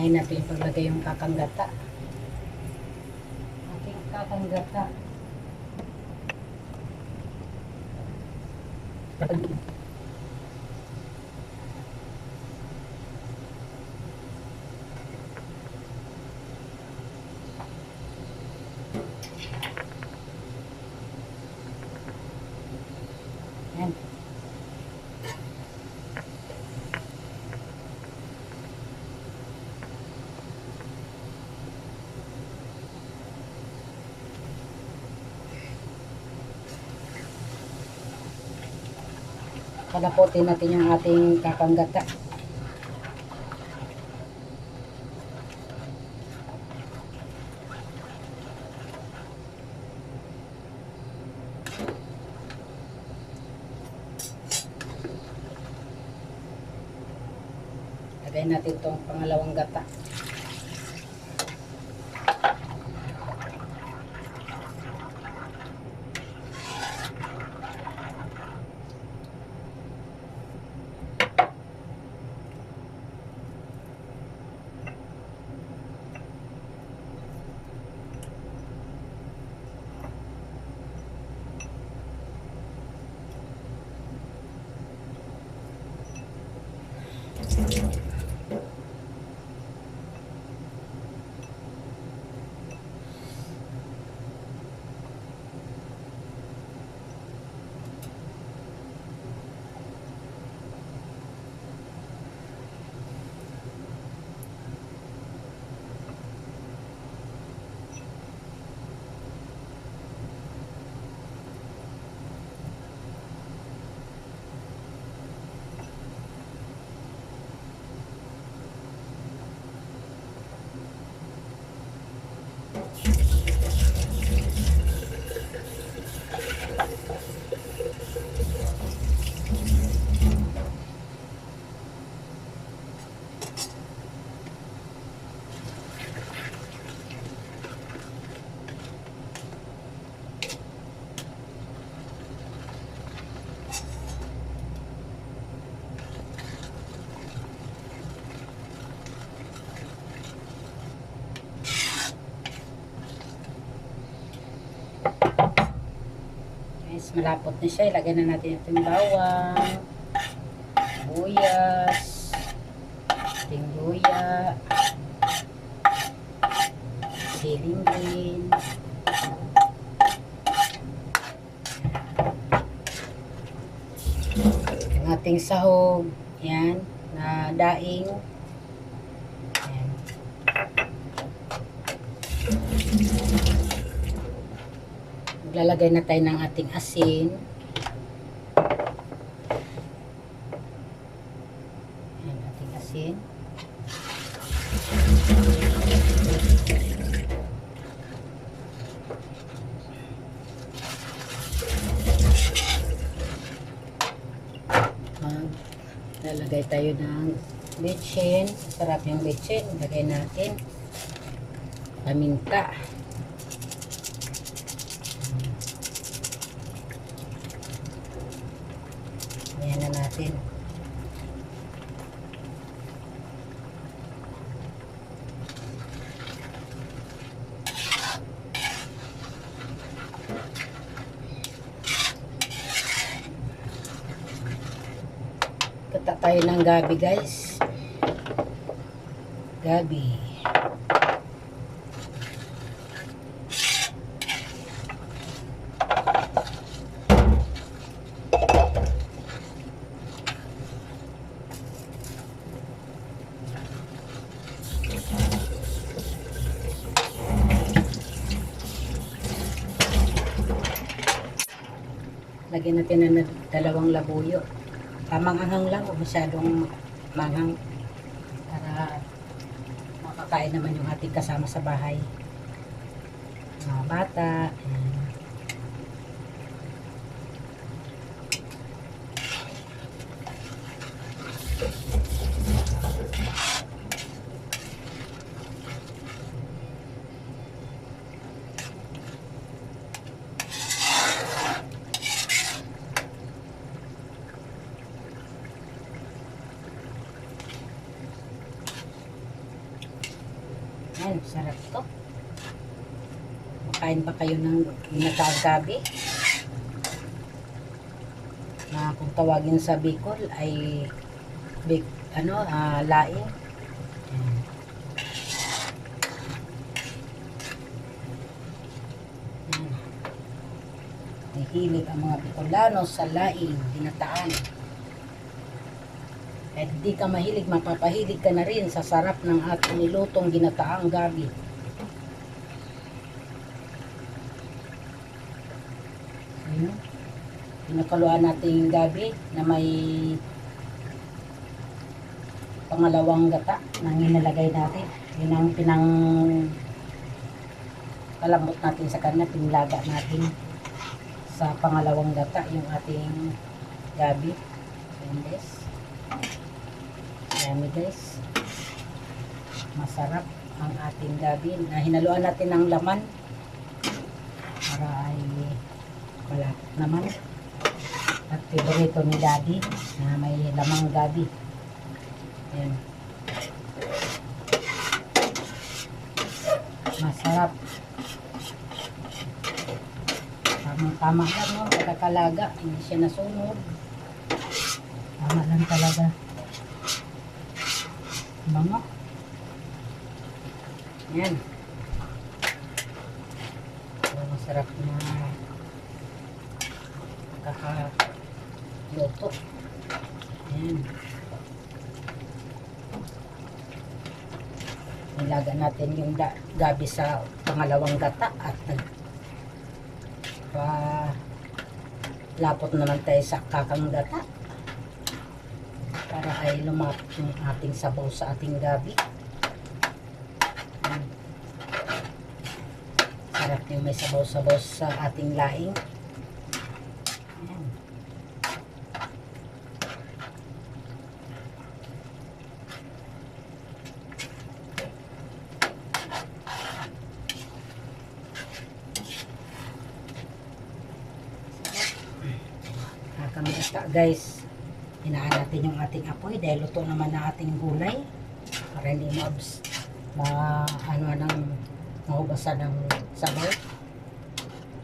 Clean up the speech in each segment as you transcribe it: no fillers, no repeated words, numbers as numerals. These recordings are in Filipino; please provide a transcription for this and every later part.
Unahin natin ipaglagay yung kakanggata. Ating kakanggata. Yan. Palaputin natin yung ating kakanggata. Lagay natin itong pangalawang gata. Guys, malapot na siya. Ilagay na natin itong bawang, buyas, ating luya, siling green, ang ating sahog, yan, na daing. Yan. Maglalagay na tayo ng ating asin. Yan, ating asin. Lalagay tayo ng bitchin. Sarap yung bitchin. Lagay natin paminta. Ayan na natin. Kata tayo ng gabi, guys. Gabi. Lagyan natin ng dalawang labuyo. Tamang anghang lang, o masyadong manghang, para makakain naman yung ating kasama sa bahay. Mga bata. Ayan. Makain ba kayo ng ginataang gabi? Na kung tawagin sa Bicol ay laing. Ayan. Hilig ang mga Bicolano sa laing, ginataan. Kahit di ka mahilig, mapapahilig ka na rin sa sarap ng ating nilutong ginataang gabi. Ayun. Pinakaluan natin yung gabi na may pangalawang gata na inilagay natin. Yun ang kalambot natin sa kanya, pinlaga natin sa pangalawang gata yung ating gabi. Ayan guys. Ayan guys. Masarap ang ating gabi na hinaluan natin ng laman para ay malapit naman. At favorito ni Daddy na may lamang gabi. Ayan. Masarap. Tama lang, no? Pagkakalaga, hindi siya nasunog. Tama lang talaga. Mga. Yan. So, masarap na pagkakaluto. Yan. Nilaga natin yung gabi sa pangalawang gata at lapot naman tayo sa kakang gata para ay lumapot yung ating sabaw sa ating gabi. Sarap yung may sabaw-sabaw sa ating laing. Ayan. Kakang gata guys, hinaan natin yung ating apoy dahil luto naman na ating gulay para hindi mahubasan ng sabaw.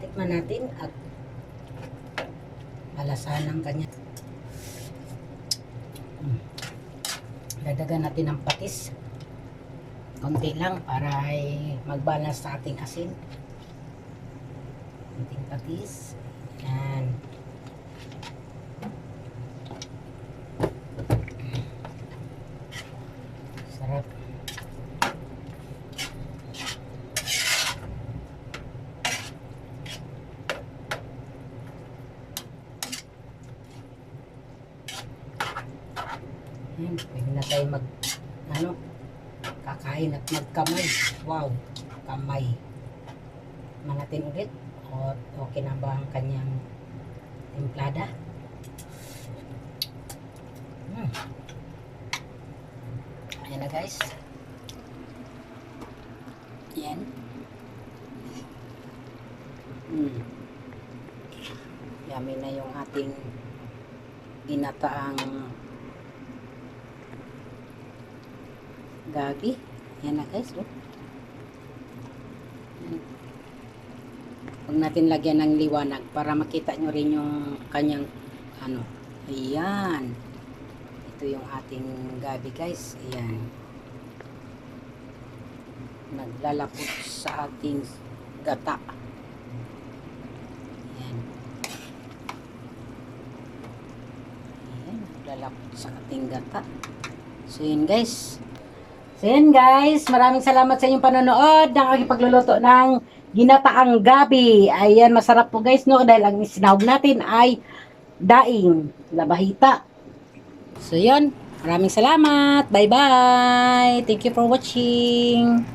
Tikman natin at malasahan ng kanya. Dadagan natin ng patis konti lang para ay mag-balance sa ating asin. Konting patis. Yan. Sarap. Yan, pwede na tayo kakain at magkamay. Wow, kamay. Manatin ulit. O, okay na ba ang kanyang timplada? Ayan na guys. Yan. Yummy na yung ating ginataang gabi. Yan na guys. Huwag natin lagyan ng liwanag para makita nyo rin yung kanyang ayan. Ito yung ating gabi guys. Ayan. Naglalapot sa ating gata. Ayan. Ayan. Naglalapot sa ating gata. So yun guys. Maraming salamat sa inyong panonood ng aking pagluluto ng ginataang gabi. Ayan, masarap po guys, no? Dahil ang sinahog natin ay daing labahita. So yun, maraming salamat. Bye-bye. Thank you for watching.